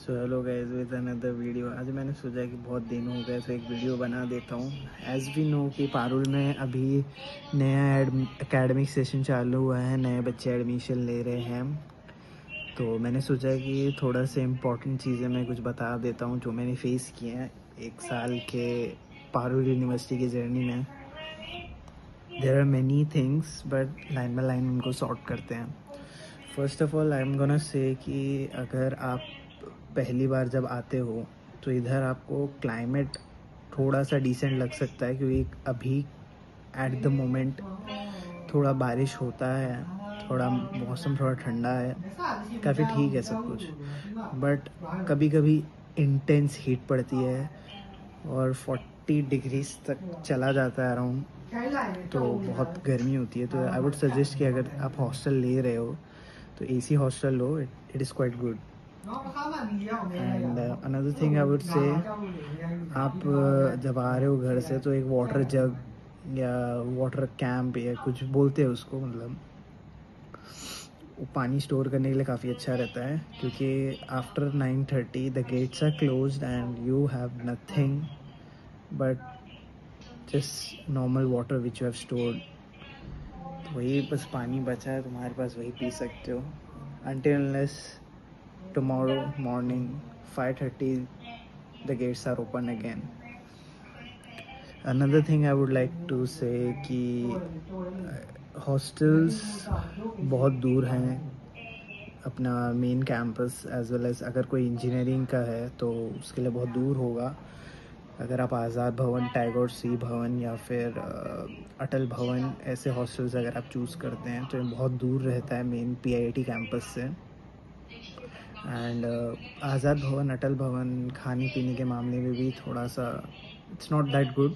So hello guys with another video. आज मैंने सोचा कि बहुत दिन हो गए तो एक वीडियो बना देता हूँ। एज़ वी नो कि पारुल में अभी नया एकेडमिक सेशन चालू हुआ है, नए बच्चे एडमिशन ले रहे हैं। तो मैंने सोचा कि थोड़ा सा इम्पोर्टेंट चीज़ें मैं कुछ बता देता हूँ जो मैंने फेस किए हैं एक साल के पारुल यूनिवर्सिटी की जर्नी में। There are many things but line by line उनको सॉर्ट करते हैं। First of all I am gonna say कि अगर आप पहली बार जब आते हो तो इधर आपको क्लाइमेट थोड़ा सा डिसेंट लग सकता है, क्योंकि अभी एट द मोमेंट थोड़ा बारिश होता है, थोड़ा मौसम थोड़ा ठंडा है, काफ़ी ठीक है सब कुछ। बट कभी कभी इंटेंस हीट पड़ती है और 40 डिग्रीज तक चला जाता है अराउंड, तो बहुत गर्मी होती है। तो आई वुड सजेस्ट कि अगर आप हॉस्टल ले रहे हो तो AC hostel low, it is quite good. And another thing I would से, आप जब आ रहे हो घर से तो एक वाटर जग या वाटर कैंप या कुछ बोलते हैं उसको, मतलब वो पानी स्टोर करने के लिए काफ़ी अच्छा रहता है, क्योंकि after 9:30 the gates are closed and you have nothing but just normal water which you have stored. तो वही बस पानी बचा है तुम्हारे पास, वही पी सकते हो until unless tomorrow morning 5:30 the gates are open again. Another thing I would like to say कि हॉस्टल्स बहुत दूर हैं अपना main campus, as well as अगर कोई इंजीनियरिंग का है तो उसके लिए बहुत दूर होगा। अगर आप आज़ाद भवन, टैगोर सी भवन या फिर अटल भवन ऐसे हॉस्टल्स अगर आप चूज़ करते हैं तो ये बहुत दूर रहता है मेन PIIT कैंपस से। एंड आज़ाद भवन, अटल भवन खाने पीने के मामले में भी थोड़ा सा it's not that good.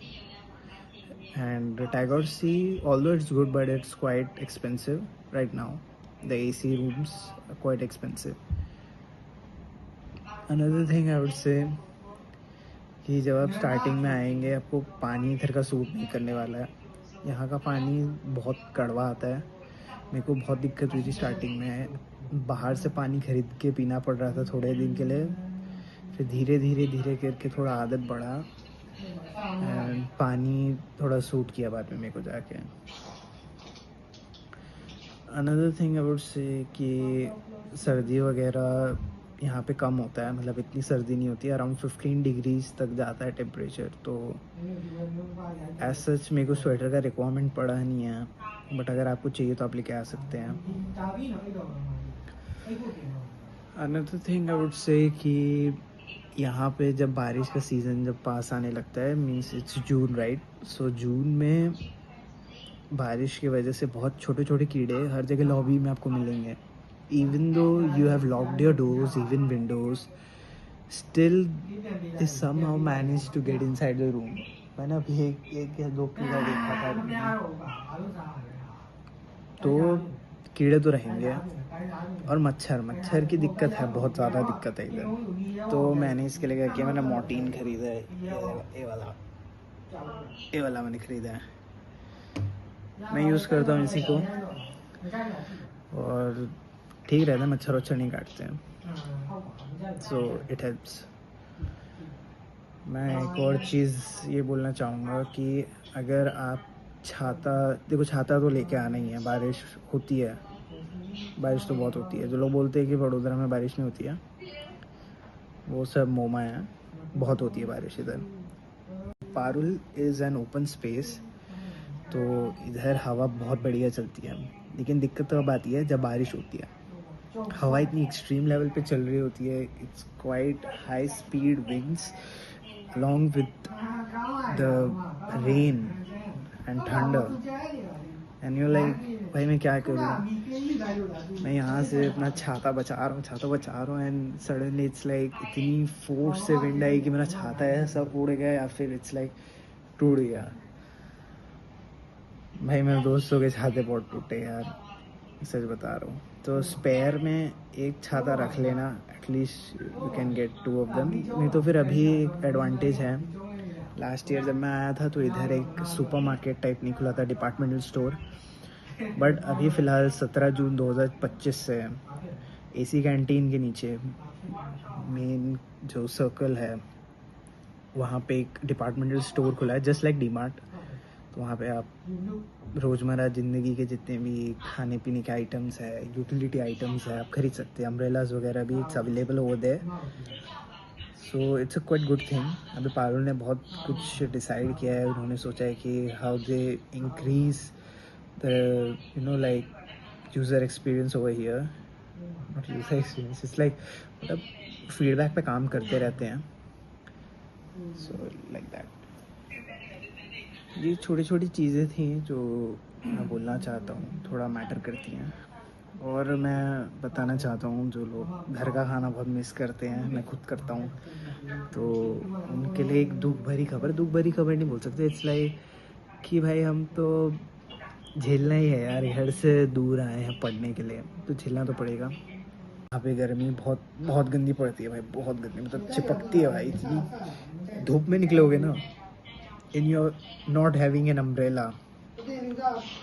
And Tagore C although it's good but it's quite expensive right now, the AC rooms are quite expensive. Another thing I would say कि जब आप स्टार्टिंग में आएंगे आपको पानी इधर का सूट नहीं करने वाला है। यहाँ का पानी बहुत कड़वा आता है। मेरे को बहुत दिक्कत हुई थी स्टार्टिंग में, बाहर से पानी खरीद के पीना पड़ रहा था थोड़े दिन के लिए, फिर धीरे धीरे करके थोड़ा आदत बढ़ा एंड पानी थोड़ा सूट किया बाद में मेरे को जाके। Another thing I would say कि सर्दी वगैरह यहाँ पे कम होता है, मतलब इतनी सर्दी नहीं होती है, अराउंड 15 डिग्रीज तक जाता है टेम्परेचर। तो एज सच मेरे को स्वेटर का रिक्वायरमेंट पड़ा नहीं है, बट अगर आपको चाहिए तो आप लेके आ सकते हैं। Another thing I would say कि यहाँ पे जब बारिश का सीज़न जब पास आने लगता है, मीन्स इट्स जून राइट, सो जून में बारिश की वजह से बहुत छोटे छोटे कीड़े हर जगह लॉबी में आपको मिलेंगे। Even though you have locked your doors, even windows, still they somehow manage to get inside the room. मैंने अभी एक या दो कीड़ा देखा था, तो कीड़े तो रहेंगे। और मच्छर की दिक्कत है, बहुत ज़्यादा दिक्कत है इधर। तो मैंने इसके लिए क्या किया, मैंने मॉर्टीन ख़रीदा है, ये वाला मैंने ख़रीदा है। मैं यूज़ करता हूँ इसी को और ठीक रहता है, मच्छर वच्छर नहीं काटते हैं, सो इट हेल्प्स। मैं एक और चीज़ ये बोलना चाहूँगा कि अगर आप छाता, देखो छाता तो लेके आना ही है, बारिश होती है, बारिश तो बहुत होती है। जो लोग बोलते हैं कि वडोदरा में बारिश नहीं होती है, वो सब मोमा है, बहुत होती है बारिश इधर। Parul is an open space, तो इधर हवा बहुत बढ़िया चलती है, लेकिन दिक्कत तो अब आती है जब बारिश होती है। हवा इतनी एक्सट्रीम लेवल पे चल रही होती है, it's quite high speed winds along with the rain and thunder and you're like भाई मैं क्या करूँ, मैं यहाँ से अपना छाता बचा रहा हूँ एंड सडनली इट्स लाइक इतनी फोर्स से विंड आई कि मेरा छाता है सब उड़ गया या फिर इट्स लाइक टूट गया। भाई मेरे दोस्तों के छाते बहुत टूटे यार, सच बता रहा हूँ। तो स्पेयर में एक छाता रख लेना, at least you can get 2 of them. नहीं तो फिर अभी एक एडवांटेज है, लास्ट ईयर जब मैं आया था तो इधर एक सुपरमार्केट टाइप नहीं खुला था, डिपार्टमेंटल स्टोर, बट अभी फ़िलहाल 17 जून 2025 से AC कैंटीन के नीचे मेन जो सर्कल है वहाँ पे एक डिपार्टमेंटल स्टोर खुला है, जस्ट लाइक डीमार्ट। तो वहाँ पे आप रोज़मर्रा ज़िंदगी के जितने भी खाने पीने के आइटम्स है, यूटिलिटी आइटम्स है, आप खरीद सकते हैं। अम्ब्रेलाज वगैरह भी it's available over there, so it's a quite good thing. अभी पारुल ने बहुत कुछ डिसाइड किया है। उन्होंने सोचा है कि how they increase the like user experience over here, not user experience, it's like मतलब फीडबैक पे काम करते रहते हैं। सो लाइक दैट, ये छोटी छोटी चीज़ें थी जो मैं बोलना चाहता हूँ, थोड़ा मैटर करती हैं। और मैं बताना चाहता हूँ, जो लोग घर का खाना बहुत मिस करते हैं, मैं खुद करता हूँ, तो उनके लिए एक दुख भरी खबर नहीं बोल सकते, इट्स लाइक कि भाई हम तो झेलना ही है यार, घर से दूर आए हैं पढ़ने के लिए, तो झेलना तो पड़ेगा। यहाँ पे गर्मी बहुत बहुत गंदी पड़ती है भाई, बहुत गंदी, मतलब चिपकती है भाई इतनी। धूप में निकलोगे ना, in your not having an umbrella,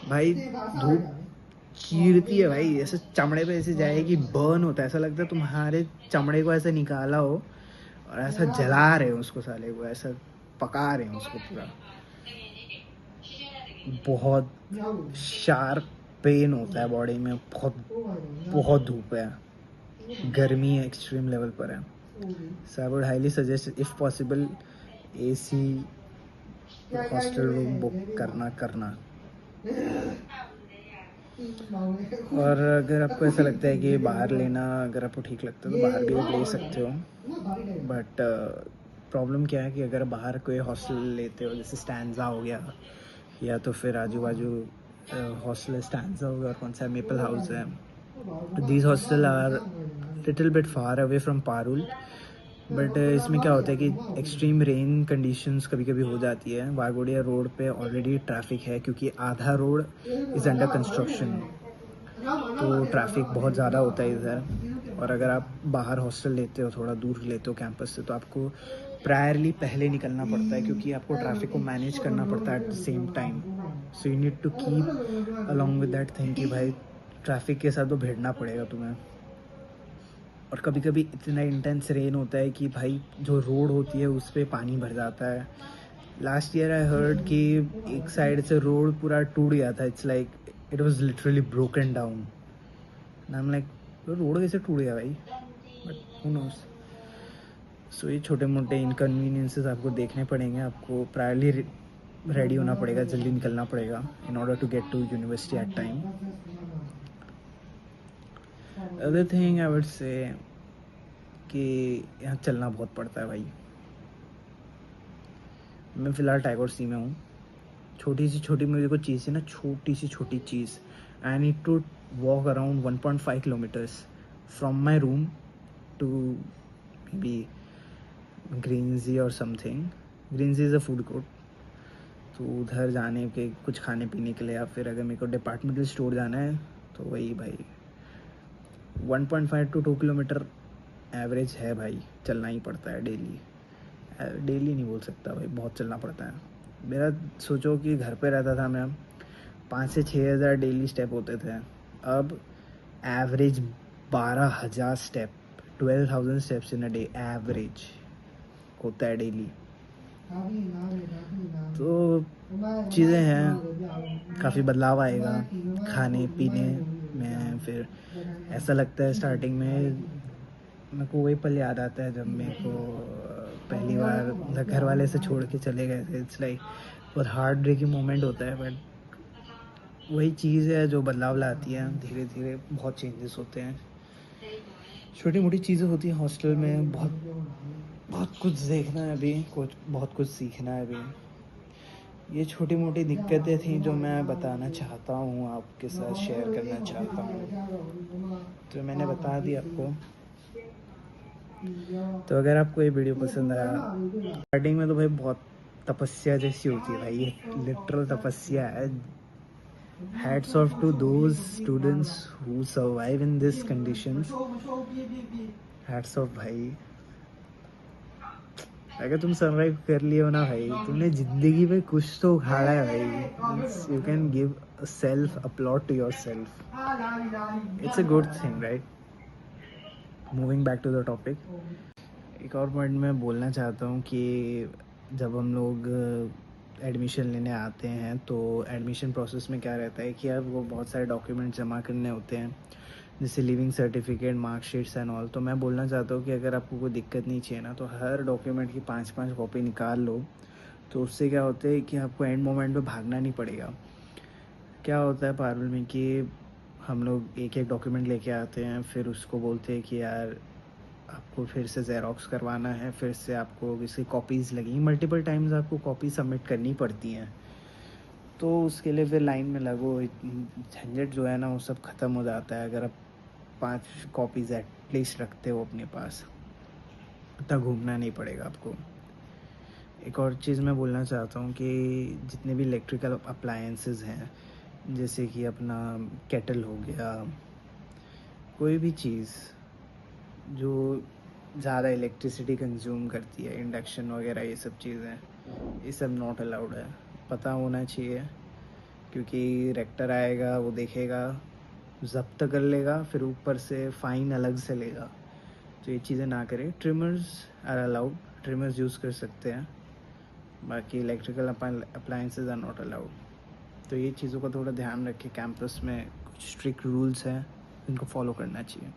भाई धूप चीरती है भाई, ऐसे चमड़े पे ऐसे जाएगी, बर्न होता है, ऐसा लगता है तुम्हारे चमड़े को ऐसे निकाला हो और ऐसा जला रहे हो उसको, साले को ऐसा पका रहे हो उसको पूरा। बहुत शार्प पेन होता है बॉडी में, बहुत बहुत धूप है, गर्मी एक्सट्रीम लेवल पर है। So I would highly suggest if possible AC hostel room book करना। और अगर आपको ऐसा लगता है कि बाहर लेना अगर आपको ठीक लगता है तो बाहर भी आप ले सकते हो, बट प्रॉब्लम क्या है कि अगर बाहर कोई हॉस्टल लेते हो, जैसे स्टैंजा हो गया, या तो फिर आजू बाजू हॉस्टल स्टैंजा हो गया, और कौन सा मेपल हाउस है, these hostel are little bit far away from Parul. But इसमें क्या होता है कि एक्सट्रीम रेन कंडीशंस कभी कभी हो जाती है। वाघोडिया रोड पे ऑलरेडी ट्रैफिक है, क्योंकि आधा रोड इज़ अंडर कंस्ट्रक्शन, तो ट्रैफिक बहुत ज़्यादा होता है इधर। और अगर आप बाहर हॉस्टल लेते हो, थोड़ा दूर लेते हो कैंपस से, तो आपको प्रायरली पहले निकलना पड़ता है, क्योंकि आपको ट्रैफिक को मैनेज करना पड़ता है at the same time. So you need to keep along with that thing कि भाई ट्रैफिक के साथ तो भिड़ना पड़ेगा तुम्हें। और कभी कभी इतना इंटेंस रेन होता है कि भाई जो रोड होती है उस पर पानी भर जाता है। लास्ट ईयर आई हर्ड कि एक साइड से रोड पूरा टूट गया था, it's like it was literally broken down. I am like road कैसे टूट गया भाई, बट हू नोस। सो ये छोटे मोटे इनकन्वीनियंसेस आपको देखने पड़ेंगे, आपको प्रायरली रेडी होना पड़ेगा, जल्दी निकलना पड़ेगा in order to get to university at time. Other thing I would say कि यहाँ चलना बहुत पड़ता है भाई। मैं फ़िलहाल टैगोर सी में हूँ। छोटी सी छोटी मेरे को चीज़ है ना, छोटी सी छोटी चीज़, I need to walk around 1.5 kilometres from my room to maybe ग्रीनजी और समथिंग। ग्रीनजी इज़ अ फूड कोर्ट, तो उधर जाने के कुछ खाने पीने के लिए, या फिर अगर मेरे को डिपार्टमेंटल स्टोर जाना है तो वही भाई 1.5 to 2 किलोमीटर एवरेज है भाई, चलना ही पड़ता है डेली। डेली नहीं बोल सकता भाई, बहुत चलना पड़ता है मेरा। सोचो कि घर पे रहता था मैं, 5 से 6 हज़ार डेली स्टेप होते थे, अब average 12,000 step, 12,000 steps in a day average होता है डेली। तो चीज़ें हैं, काफ़ी बदलाव आएगा खाने पीने में। फिर ऐसा लगता है स्टार्टिंग में मेरे को वही पल याद आता है जब मेरे को पहली बार घर वाले से छोड़ के चले गए थे। इट्स लाइक बहुत हार्ट ब्रेकिंग मोमेंट होता है, बट वही चीज़ है जो बदलाव लाती है। धीरे धीरे बहुत चेंजेस होते हैं, छोटी मोटी चीज़ें होती हैं हॉस्टल में। बहुत बहुत कुछ देखना है अभी, बहुत कुछ सीखना है अभी। ये छोटी मोटी दिक्कतें थी जो मैं बताना चाहता हूँ, आपके साथ शेयर करना चाहता हूँ, तो मैंने बता दी आपको। तो अगर आपको ये वीडियो पसंद आया, स्टार्टिंग में तो भाई बहुत तपस्या जैसी होती है भाई, ये लिटरल तपस्या है। Hats off to those students who survive in this conditions, hats off भाई। अगर तुम सर्वाइव कर लिए हो ना भाई, तुमने जिंदगी में कुछ तो उखाड़ा है भाई। You can give self upload to your self, it's a good thing, right? Moving back to the topic, एक और पॉइंट मैं बोलना चाहता हूँ कि जब हम लोग एडमिशन लेने आते हैं तो एडमिशन प्रोसेस में क्या रहता है कि अब वो बहुत सारे डॉक्यूमेंट जमा करने होते हैं, जैसे leaving certificate, marksheets and all. तो मैं बोलना चाहता हूँ कि अगर आपको कोई दिक्कत नहीं चाहिए ना, तो हर डॉक्यूमेंट की 5-5 कॉपी निकाल लो। तो उससे क्या होता है कि आपको एंड मोमेंट पे भागना नहीं पड़ेगा। क्या होता है पारुल में कि हम लोग एक एक डॉक्यूमेंट लेके आते हैं, फिर उसको बोलते हैं कि यार आपको फिर से ज़ेरॉक्स करवाना है, फिर से आपको इसकी कॉपीज़ लगेंगी, मल्टीपल टाइम्स आपको कॉपी सबमिट करनी पड़ती हैं। तो उसके लिए फिर लाइन में लगो, झंझट जो है ना वो सब ख़त्म हो जाता है अगर आप 5 कॉपीज़ एटलीस्ट रखते हो अपने पास। इतना घूमना नहीं पड़ेगा आपको। एक और चीज़ मैं बोलना चाहता हूँ कि जितने भी इलेक्ट्रिकल अप्लायंसेस हैं, जैसे कि अपना केटल हो गया, कोई भी चीज़ जो ज़्यादा इलेक्ट्रिसिटी कंज्यूम करती है, इंडक्शन वगैरह ये सब चीज़ें, ये सब नॉट अलाउड है। पता होना चाहिए, क्योंकि रेक्टर आएगा, वो देखेगा, ज़ब्त कर लेगा, फिर ऊपर से फ़ाइन अलग से लेगा। तो ये चीज़ें ना करें। Trimmers are allowed, trimmers use कर सकते हैं, बाकी electrical appliances are not allowed. तो ये चीज़ों का थोड़ा ध्यान रखें। कैंपस में कुछ स्ट्रिक्ट रूल्स हैं, इनको फॉलो करना चाहिए।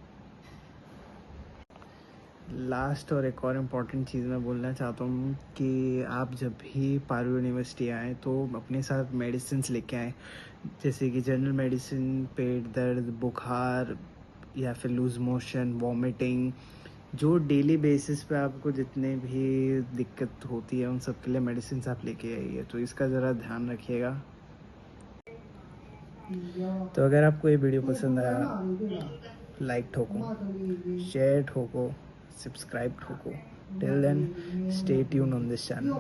लास्ट और एक और इम्पॉर्टेंट चीज़ मैं बोलना चाहता हूँ कि आप जब भी पारुल यूनिवर्सिटी आएँ तो अपने साथ मेडिसिन्स लेके आएँ, जैसे कि जनरल मेडिसिन, पेट दर्द, बुखार या फिर लूज़ मोशन, वॉमिटिंग, जो डेली बेसिस पे आपको जितने भी दिक्कत होती है उन सब के लिए मेडिसिन्स आप लेके आइए। तो इसका ज़रा ध्यान रखिएगा। तो अगर आपको ये वीडियो पसंद आया, लाइक ठोको, शेयर ठोको, सब्सक्राइब ठोको। Till then, stay tuned on this channel.